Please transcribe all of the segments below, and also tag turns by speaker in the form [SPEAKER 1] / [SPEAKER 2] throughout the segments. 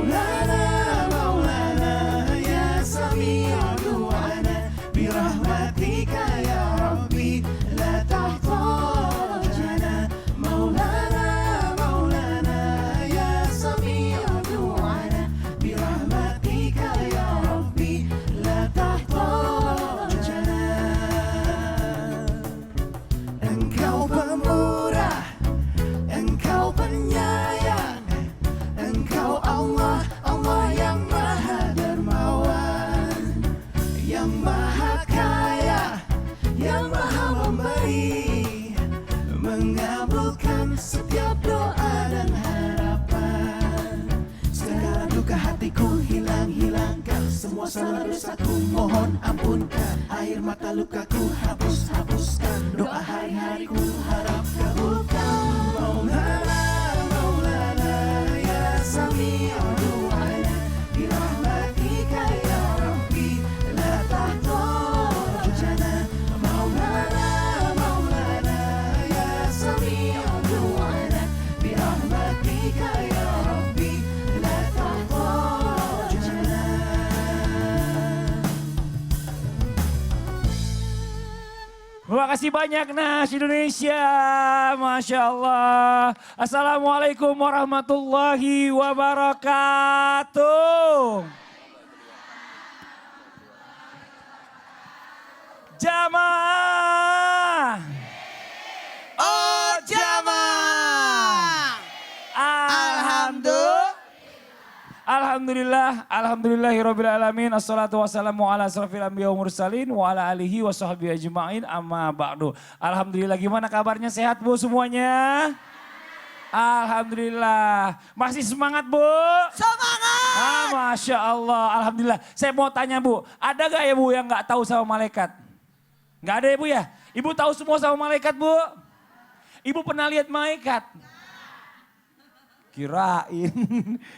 [SPEAKER 1] مولانا مولانا يا سميع دعانا برحمتك يا ربي لا تحتاجنا مولانا مولانا يا سميع دعانا برحمتك يا ربي لا تحتاجنا. Engkau pemurah, Engkau penyayang, Engkau Allah, Allah yang maha dermawan, yang maha kaya, yang maha memberi, mengabulkan setiap doa dan harapan. Segala duka hatiku hilangkan, semua salah dosaku mohon ampunkan, air mata lukaku hapuskan, doa hari-hariku harap kabulkan. Maulana Maulana ya sami'u du'ana birahmatika ya Rabbi la tahtajana. Maulana Maulana ya sami'u du'ana birahmatika ya Rabbi la tahtajana.
[SPEAKER 2] Terima kasih banyak Nas Indonesia, Masya Allah. Assalamualaikum warahmatullahi wabarakatuh. Jamaah. Oh jamaah. Alhamdulillahirrabbilalamin. Assalatu wassalamu ala asrafil anbiya wa mursalin wa ala alihi wa sahbihi ajma'in amma ba'du. Alhamdulillah, gimana kabarnya, sehat Bu semuanya? Alhamdulillah. Masih semangat Bu? Semangat! Masya Allah, Alhamdulillah. Saya mau tanya Bu, ada gak ya Bu yang gak tahu sama malaikat? Gak ada ya Bu ya? Ibu tahu semua sama malaikat Bu? Ibu pernah lihat malaikat? Kirain.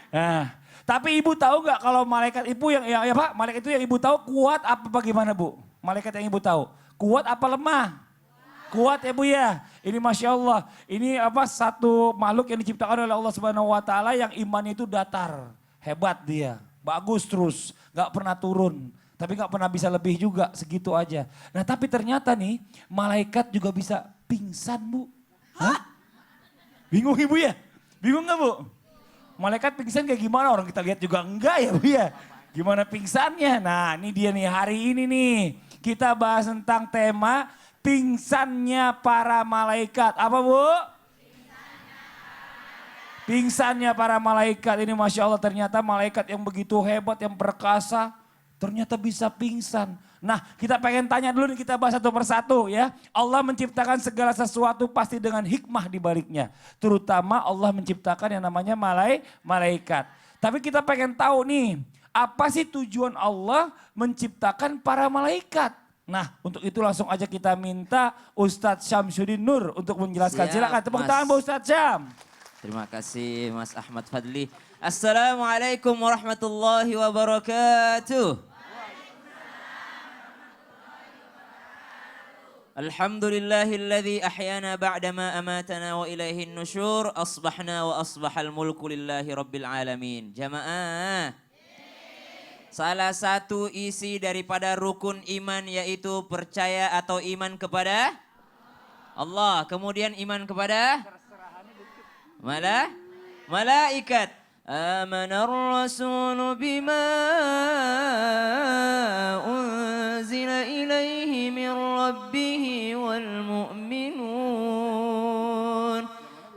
[SPEAKER 2] Nah, tapi ibu tahu nggak kalau malaikat ibu yang apa? Malaikat itu yang ibu tahu kuat apa bagaimana Bu? Malaikat yang ibu tahu kuat apa lemah? Kuat ya Bu ya. Ini Masya Allah. Ini apa, satu makhluk yang diciptakan oleh Allah Subhanahu Wa Taala yang imannya itu datar, hebat dia, bagus terus, nggak pernah turun. Tapi nggak pernah bisa lebih juga, segitu aja. Nah tapi ternyata nih malaikat juga bisa pingsan Bu. Hah? Bingung Ibu ya? Bingung nggak Bu? Malaikat pingsan kayak gimana? Orang kita lihat juga enggak ya Bu ya. Gimana pingsannya? Nah ini dia nih, hari ini nih kita bahas tentang tema pingsannya para malaikat. Apa Bu? Pingsannya para malaikat. Ini Masya Allah, ternyata malaikat yang begitu hebat, yang perkasa, ternyata bisa pingsan. Nah kita pengen tanya dulu nih, kita bahas satu persatu ya. Allah menciptakan segala sesuatu pasti dengan hikmah di baliknya. Terutama Allah menciptakan yang namanya malaikat. Tapi kita pengen tahu nih, apa sih tujuan Allah menciptakan para malaikat? Nah untuk itu langsung aja kita minta Ustadz Syamsuddin Nur untuk menjelaskan. Silakan tepuk tangan Bu Ustadz Syam.
[SPEAKER 3] Terima kasih Mas Ahmad Fadli. Assalamualaikum warahmatullahi wabarakatuh. Alhamdulillahilladzi ahyana ba'dama amatana wa ilaihin nusyur. Asbahna wa asbahal mulku lillahi rabbil alamin. Jamaah. Salah satu isi daripada rukun iman yaitu percaya atau iman kepada Allah. Kemudian iman kepada malaikat. Amanar rasulu bima unzila ilaihi min rabbih wal mu'minun.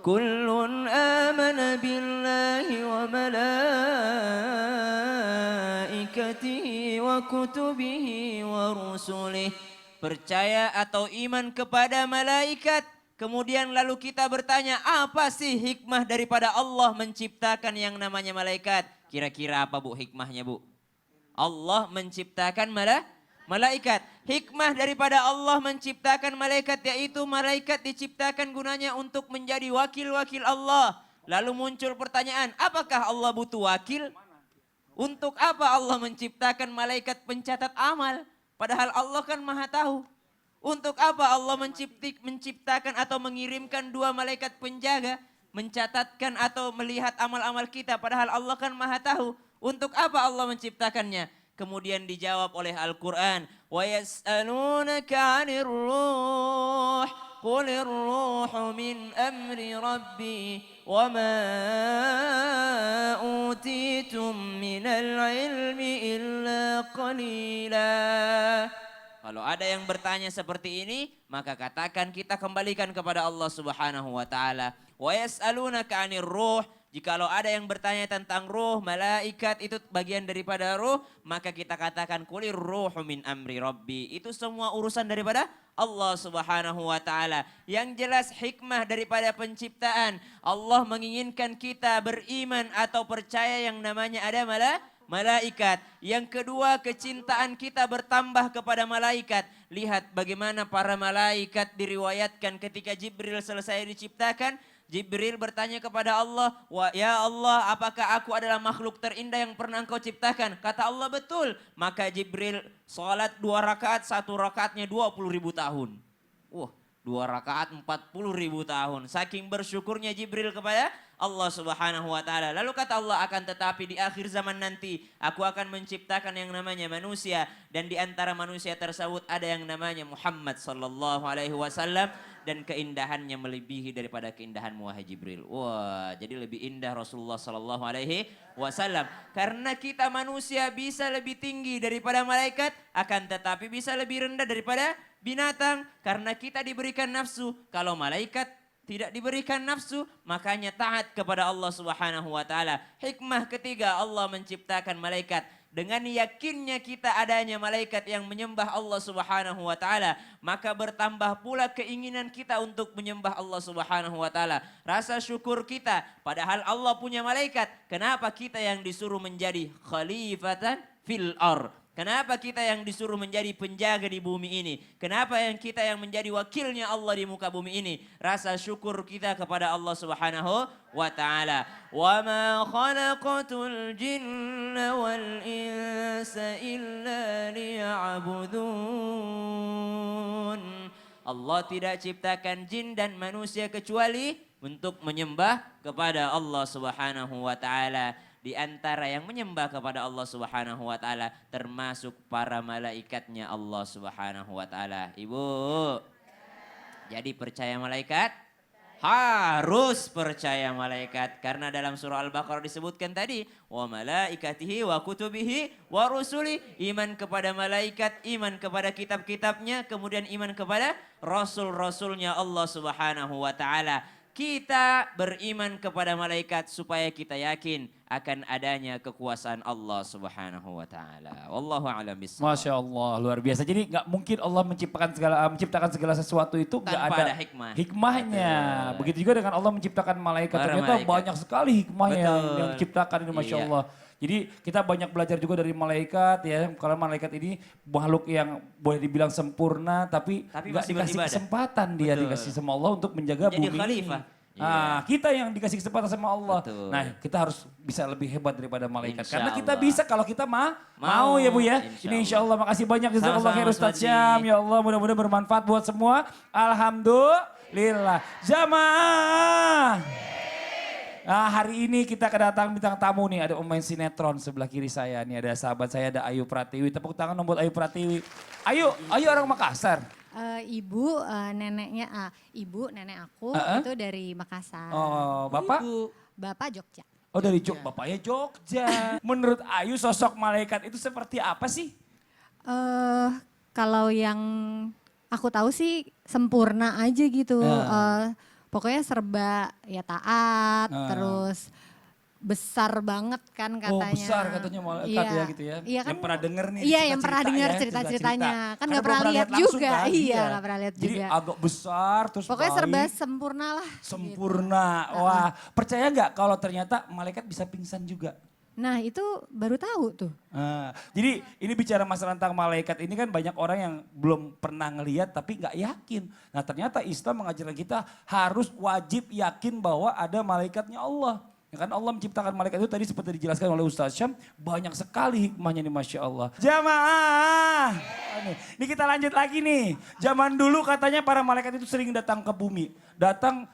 [SPEAKER 3] Kullun amana billahi wa malaikatihi wa kutubihi wa rusulih. Percaya atau iman kepada malaikat. Kemudian lalu kita bertanya, apa sih hikmah daripada Allah menciptakan yang namanya malaikat? Kira-kira apa Bu hikmahnya Bu? Allah menciptakan malaikat. Hikmah daripada Allah menciptakan malaikat yaitu malaikat diciptakan gunanya untuk menjadi wakil-wakil Allah. Lalu muncul pertanyaan, apakah Allah butuh wakil? Untuk apa Allah menciptakan malaikat pencatat amal? Padahal Allah kan maha tahu. Untuk apa Allah menciptakan atau mengirimkan dua malaikat penjaga? mencatatkan atau melihat amal-amal kita padahal Allah kan Maha tahu. Untuk apa Allah menciptakannya? Kemudian dijawab oleh Al-Quran. Wa yas'alunaka 'anir ruh. Qulir ruhu min amri rabbi. Wa ma utitum minal ilmi illa qalila. Kalau ada yang bertanya seperti ini, maka katakan kita kembalikan kepada Allah Subhanahu wa taala. Wa yas'alunaka 'anir ruh. Jikalau ada yang bertanya tentang ruh, malaikat itu bagian daripada ruh, maka kita katakan kulir ruhu min amri rabbi. Itu semua urusan daripada Allah Subhanahu wa taala. Yang jelas hikmah daripada penciptaan, Allah menginginkan kita beriman atau percaya yang namanya ada malaikat. Yang kedua, kecintaan kita bertambah kepada malaikat. Lihat bagaimana para malaikat diriwayatkan ketika Jibril selesai diciptakan. Jibril bertanya kepada Allah, ya Allah, apakah aku adalah makhluk terindah yang pernah engkau ciptakan? Kata Allah, betul. Maka Jibril sholat 2 rakaat, 1 rakaatnya 20.000 tahun. Wah, 2 rakaat 40.000 tahun. Saking bersyukurnya Jibril kepada Allah Subhanahu wa taala. Lalu kata Allah, akan tetapi di akhir zaman nanti aku akan menciptakan yang namanya manusia, dan di antara manusia tersebut ada yang namanya Muhammad sallallahu alaihi wasallam, dan keindahannya melebihi daripada keindahanmu wahai Jibril. Wah, jadi lebih indah Rasulullah sallallahu alaihi wasallam. Karena kita manusia bisa lebih tinggi daripada malaikat, akan tetapi bisa lebih rendah daripada binatang karena kita diberikan nafsu. Kalau malaikat tidak diberikan nafsu, makanya taat kepada Allah Subhanahu wa taala. Hikmah ketiga Allah menciptakan malaikat. Dengan yakinnya kita adanya malaikat yang menyembah Allah Subhanahu wa taala, maka bertambah pula keinginan kita untuk menyembah Allah Subhanahu wa taala. Rasa syukur kita, padahal Allah punya malaikat. Kenapa kita yang disuruh menjadi khalifatan fil ardh? Kenapa kita yang disuruh menjadi penjaga di bumi ini? Kenapa kita yang menjadi wakilnya Allah di muka bumi ini? Rasa syukur kita kepada Allah Subhanahu wa taala. Wa ma khalaqatul jinna wal insa illa liya'budun. Allah tidak ciptakan jin dan manusia kecuali untuk menyembah kepada Allah Subhanahu wa taala. Di antara yang menyembah kepada Allah Subhanahu wa taala termasuk para malaikatnya Allah Subhanahu wa taala. Ibu, jadi percaya malaikat? Harus percaya malaikat. Karena dalam surah Al-Baqarah disebutkan tadi, wa malaikatihi wa kutubihi wa rusuli. Iman kepada malaikat, iman kepada kitab-kitabnya, kemudian iman kepada rasul-rasulnya Allah Subhanahu wa taala. Kita beriman kepada malaikat supaya kita yakin akan adanya kekuasaan Allah Subhanahu wa taala. Wallahu a'lam bishawab.
[SPEAKER 2] Masya Allah, luar biasa. Jadi nggak mungkin Allah menciptakan segala sesuatu itu nggak
[SPEAKER 3] Tanpa
[SPEAKER 2] ada
[SPEAKER 3] ada hikmah.
[SPEAKER 2] hikmahnya.
[SPEAKER 3] Betul.
[SPEAKER 2] Begitu juga dengan Allah menciptakan malaikat.
[SPEAKER 3] Para
[SPEAKER 2] Ternyata
[SPEAKER 3] malaikat.
[SPEAKER 2] banyak sekali hikmahnya
[SPEAKER 3] Betul.
[SPEAKER 2] yang diciptakan ini, Masya
[SPEAKER 3] Iya.
[SPEAKER 2] Allah. Jadi kita banyak belajar juga dari malaikat ya. Karena malaikat ini makhluk yang boleh dibilang sempurna, tapi nggak
[SPEAKER 3] masih
[SPEAKER 2] dikasih
[SPEAKER 3] beribadah.
[SPEAKER 2] kesempatan dia
[SPEAKER 3] Betul.
[SPEAKER 2] dikasih sama Allah untuk menjaga
[SPEAKER 3] Jadi
[SPEAKER 2] bumi
[SPEAKER 3] khalifah.
[SPEAKER 2] ini. Ah, kita yang dikasih kesempatan sama Allah.
[SPEAKER 3] Betul.
[SPEAKER 2] Nah, kita harus bisa lebih hebat daripada malaikat.
[SPEAKER 3] Insya
[SPEAKER 2] Karena kita
[SPEAKER 3] Allah.
[SPEAKER 2] bisa kalau kita mau
[SPEAKER 3] Mau,
[SPEAKER 2] ya Bu ya.
[SPEAKER 3] insya
[SPEAKER 2] Ini insya Allah makasih banyak jazakallah
[SPEAKER 3] Sama-sama,
[SPEAKER 2] khair
[SPEAKER 3] Mas
[SPEAKER 2] Ustaz
[SPEAKER 3] Wadi.
[SPEAKER 2] Syam. Ya Allah mudah-mudahan bermanfaat buat semua. Alhamdulillah. Jamaah. Nah, hari ini kita kedatangan bintang tamu nih, ada pemain sinetron sebelah kiri saya nih, ada sahabat saya, ada Ayu Pratiwi. Tepuk tangan dong buat Ayu Pratiwi. Ayu orang Makassar.
[SPEAKER 4] Ibu, nenek aku itu dari Makassar.
[SPEAKER 2] Oh, Bapak?
[SPEAKER 4] Bapak Jogja.
[SPEAKER 2] Oh dari Bapaknya Jogja. Menurut Ayu sosok malaikat itu seperti apa sih?
[SPEAKER 4] Kalau yang aku tahu sih sempurna aja gitu. Pokoknya serba ya taat, terus besar banget kan katanya.
[SPEAKER 2] Oh besar katanya malaikat ya gitu ya.
[SPEAKER 4] Iya kan,
[SPEAKER 2] yang pernah denger nih.
[SPEAKER 4] Iya yang pernah
[SPEAKER 2] cerita-cerita
[SPEAKER 4] dengar
[SPEAKER 2] ya,
[SPEAKER 4] cerita-ceritanya. Kan
[SPEAKER 2] Karena
[SPEAKER 4] gak pernah
[SPEAKER 2] belum
[SPEAKER 4] lihat
[SPEAKER 2] langsung
[SPEAKER 4] juga.
[SPEAKER 2] kan,
[SPEAKER 4] Iya gak pernah lihat
[SPEAKER 2] Jadi
[SPEAKER 4] juga.
[SPEAKER 2] agak besar terus
[SPEAKER 4] Pokoknya
[SPEAKER 2] baik,
[SPEAKER 4] serba sempurna lah.
[SPEAKER 2] sempurna. Wah percaya nggak kalau ternyata malaikat bisa pingsan juga?
[SPEAKER 4] Nah itu baru tahu tuh.
[SPEAKER 2] Jadi ini bicara masalah tentang malaikat ini kan banyak orang yang belum pernah ngelihat tapi nggak yakin. Nah ternyata Islam mengajarkan kita harus wajib yakin bahwa ada malaikatnya Allah. Ya kan Allah menciptakan malaikat itu tadi seperti dijelaskan oleh Ustaz Syam, banyak sekali hikmahnya nih Masya Allah. Jamaah, ini kita lanjut lagi nih. Zaman dulu katanya para malaikat itu sering datang ke bumi. Datang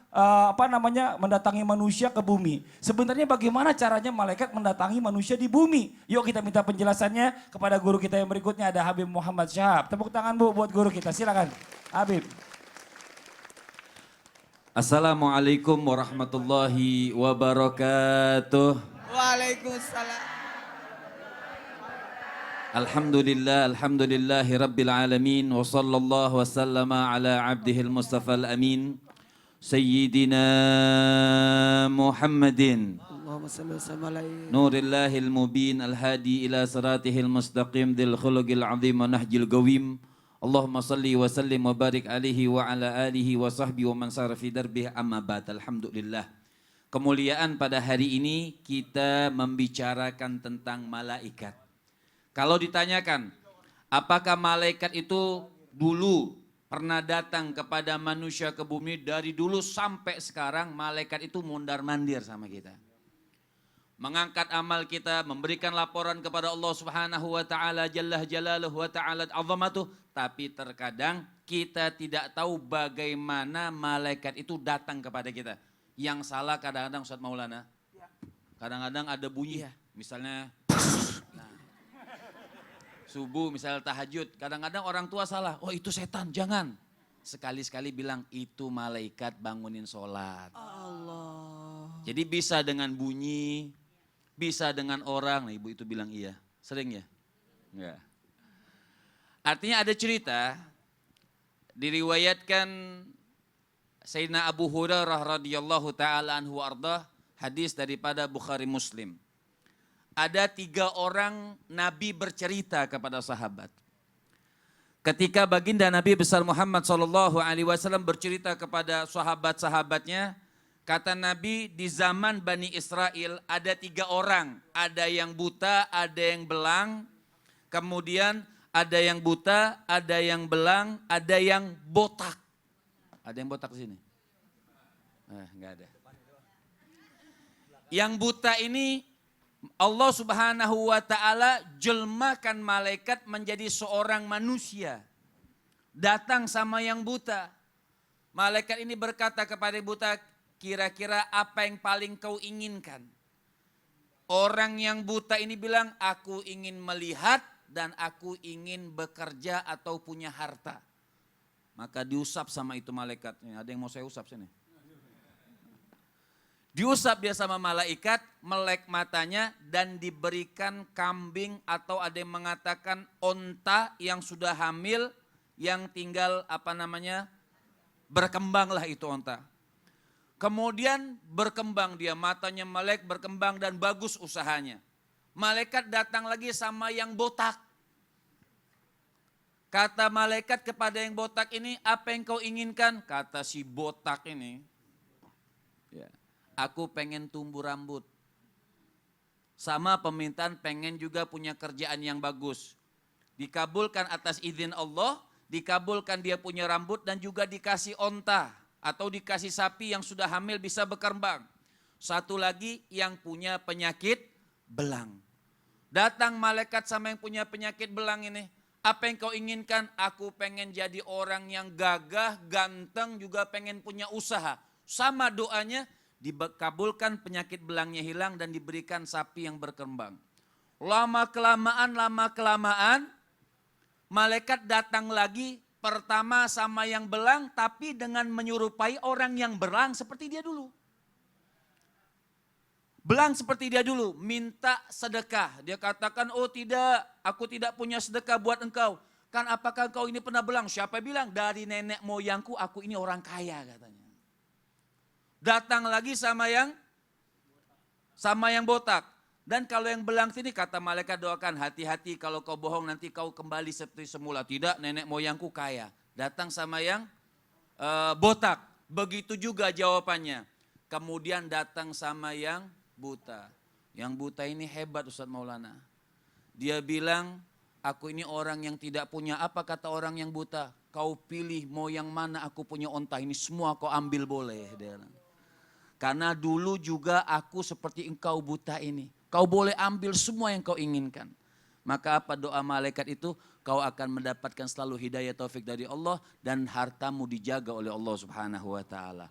[SPEAKER 2] mendatangi manusia ke bumi. Sebenarnya bagaimana caranya malaikat mendatangi manusia di bumi? Yuk kita minta penjelasannya kepada guru kita yang berikutnya, ada Habib Muhammad Syahab. Tepuk tangan Bu buat guru kita, silakan Habib.
[SPEAKER 5] Assalamualaikum warahmatullahi wabarakatuh.
[SPEAKER 1] Waalaikumsalam.
[SPEAKER 5] Alhamdulillahi rabbil alamin. Wa sallallahu wa sallama ala abdihil mustafa al-amin. Sayyidina Muhammadin.
[SPEAKER 1] Allahumma salli wa sallim alaihi.
[SPEAKER 5] Nurillahil mubin al-hadi ila siratihil mustaqim. Dil khuluqil azim wa nahjil gawim. Allahumma salli wa sallim wa barik alihi wa ala alihi wa sahbihi wa man sara fi darbih amma ba'd. Alhamdulillah. Kemuliaan pada hari ini kita membicarakan tentang malaikat. Kalau ditanyakan, apakah malaikat itu dulu pernah datang kepada manusia ke bumi, dari dulu sampai sekarang malaikat itu mondar-mandir sama kita. Mengangkat amal kita, memberikan laporan kepada Allah Subhanahu wa taala jalla jalaluhu wa ta'ala azamatuh, tapi terkadang kita tidak tahu bagaimana malaikat itu datang kepada kita. Yang salah kadang-kadang Ustaz Maulana. Kadang-kadang ada bunyi, misalnya subuh misalnya tahajud, kadang-kadang orang tua salah, oh itu setan, jangan. Sekali-sekali bilang itu malaikat bangunin sholat.
[SPEAKER 1] Allah.
[SPEAKER 5] Jadi bisa dengan bunyi, bisa dengan orang. Nah, ibu itu bilang iya. Sering ya? Enggak. Artinya ada cerita, diriwayatkan Sayyidina Abu Hurairah radhiyallahu ta'ala anhu ardah, hadis daripada Bukhari Muslim. Ada 3 orang Nabi bercerita kepada sahabat. Ketika baginda Nabi besar Muhammad SAW bercerita kepada sahabat-sahabatnya, kata Nabi, di zaman Bani Israel ada 3 orang. Ada yang buta, ada yang belang, kemudian ada yang buta, ada yang belang, ada yang botak. Ada yang botak di sini? Enggak ada. Yang buta ini Allah Subhanahu wa ta'ala jelmakan malaikat menjadi seorang manusia. Datang sama yang buta. Malaikat ini berkata kepada buta, kira-kira apa yang paling kau inginkan? Orang yang buta ini bilang, aku ingin melihat dan aku ingin bekerja atau punya harta. Maka diusap sama itu malaikatnya. Ada yang mau saya usap sini? Diusap dia sama malaikat, melek matanya dan diberikan kambing atau ada yang mengatakan onta yang sudah hamil, yang tinggal berkembanglah itu onta. Kemudian berkembang dia, matanya melek, berkembang dan bagus usahanya. Malaikat datang lagi sama yang botak. Kata malaikat kepada yang botak ini, apa yang kau inginkan? Kata si botak ini, ya, aku pengen tumbuh rambut. Sama permintaan pengen juga punya kerjaan yang bagus. Dikabulkan atas izin Allah, dikabulkan dia punya rambut dan juga dikasih onta. Atau dikasih sapi yang sudah hamil bisa berkembang. Satu lagi yang punya penyakit belang. Datang malaikat sama yang punya penyakit belang ini. Apa yang kau inginkan? Aku pengen jadi orang yang gagah, ganteng, juga pengen punya usaha. Sama doanya, dikabulkan penyakit belangnya hilang dan diberikan sapi yang berkembang. Lama kelamaan, malaikat datang lagi. Pertama sama yang belang, tapi dengan menyerupai orang yang belang seperti dia dulu. Belang seperti dia dulu, minta sedekah. Dia katakan, oh tidak, aku tidak punya sedekah buat engkau. Kan apakah engkau ini pernah belang? Siapa bilang? Dari nenek moyangku, aku ini orang kaya katanya. Datang lagi sama yang botak. Dan kalau yang belang sini kata malaikat doakan, hati-hati kalau kau bohong nanti kau kembali seperti semula. Tidak, nenek moyangku kaya. Datang sama yang botak. Begitu juga jawabannya. Kemudian datang sama yang buta. Yang buta ini hebat Ustaz Maulana. Dia bilang, aku ini orang yang tidak punya apa kata orang yang buta. Kau pilih mau yang mana aku punya onta ini semua kau ambil boleh. Dia bilang. Karena dulu juga aku seperti engkau buta ini. Kau boleh ambil semua yang kau inginkan. Maka apa doa malaikat itu? Kau akan mendapatkan selalu hidayah taufik dari Allah dan hartamu dijaga oleh Allah Subhanahu wa taala.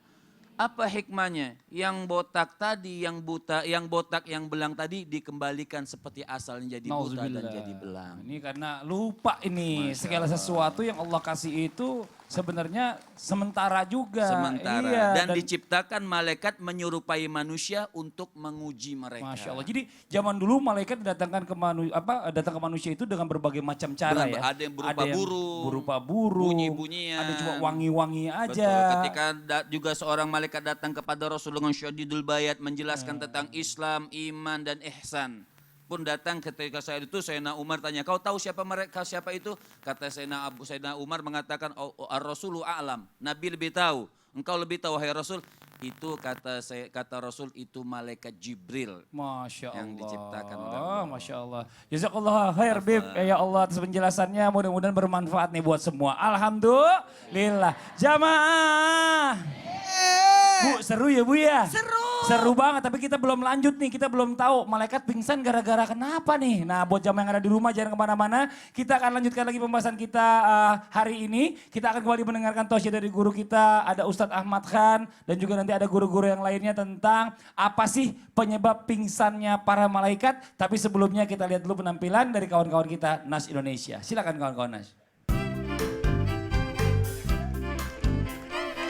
[SPEAKER 5] Apa hikmahnya? Yang botak tadi, yang buta, yang botak, yang belang tadi dikembalikan seperti asalnya jadi buta dan jadi belang.
[SPEAKER 2] Ini karena lupa ini segala sesuatu yang Allah kasih itu sebenarnya sementara juga.
[SPEAKER 5] Sementara.
[SPEAKER 2] Iya,
[SPEAKER 5] dan diciptakan malaikat menyerupai manusia untuk menguji mereka.
[SPEAKER 2] Masya Allah. Jadi zaman dulu malaikat datang ke manusia itu dengan berbagai macam cara ya.
[SPEAKER 5] Ada yang berupa burung, bunyi-bunyian.
[SPEAKER 2] Ada cuma wangi-wangi aja.
[SPEAKER 5] Betul. Ketika juga seorang malaikat datang kepada Rasul dengan syadidul bayat menjelaskan tentang Islam, iman dan ihsan. Pun datang ketika saya itu Sayyidina Umar tanya, kau tahu siapa mereka, siapa itu? Kata Sayyidina Umar mengatakan, Ar-Rasulu a'lam, Nabi lebih tahu. Engkau lebih tahu wahai Rasul. Itu kata Rasul itu malaikat Jibril.
[SPEAKER 2] Masya Allah.
[SPEAKER 5] Yang diciptakan oleh Allah.
[SPEAKER 2] Masya Allah. Jazakallah khair Bib. Ya Allah atas penjelasannya mudah-mudahan bermanfaat nih buat semua. Alhamdulillah. Jamaah. Bu seru ya Bu ya? Seru banget tapi kita belum lanjut nih. Kita belum tahu malaikat pingsan gara-gara kenapa nih. Nah buat jamaah yang ada di rumah jangan kemana-mana. Kita akan lanjutkan lagi pembahasan kita hari ini. Kita akan kembali mendengarkan tausiah dari guru kita. Ada Ustadz Ahmad Khan dan juga nanti ada guru-guru yang lainnya tentang apa sih penyebab pingsannya para malaikat. Tapi sebelumnya kita lihat dulu penampilan dari kawan-kawan kita Nas Indonesia. Silakan kawan-kawan Nas.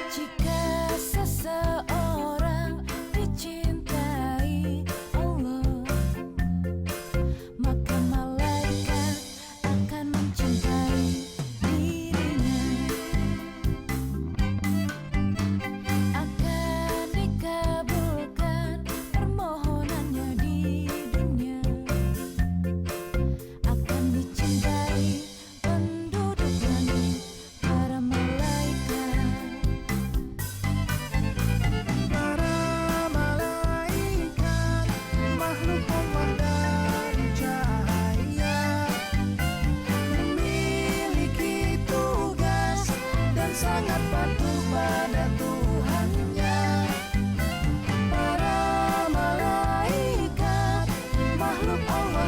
[SPEAKER 6] Jika seseorang dicintai Allah, maka malaikat akan mencintai dirinya. Akan dikabulkan permohonannya di dunia. Akan dicintai penduduk langit para malaikat.
[SPEAKER 1] Para malaikat, makhluk Allah dari cahaya, memiliki tugas dan sangat patuh pada Tuhannya. Para malaikat, makhluk Allah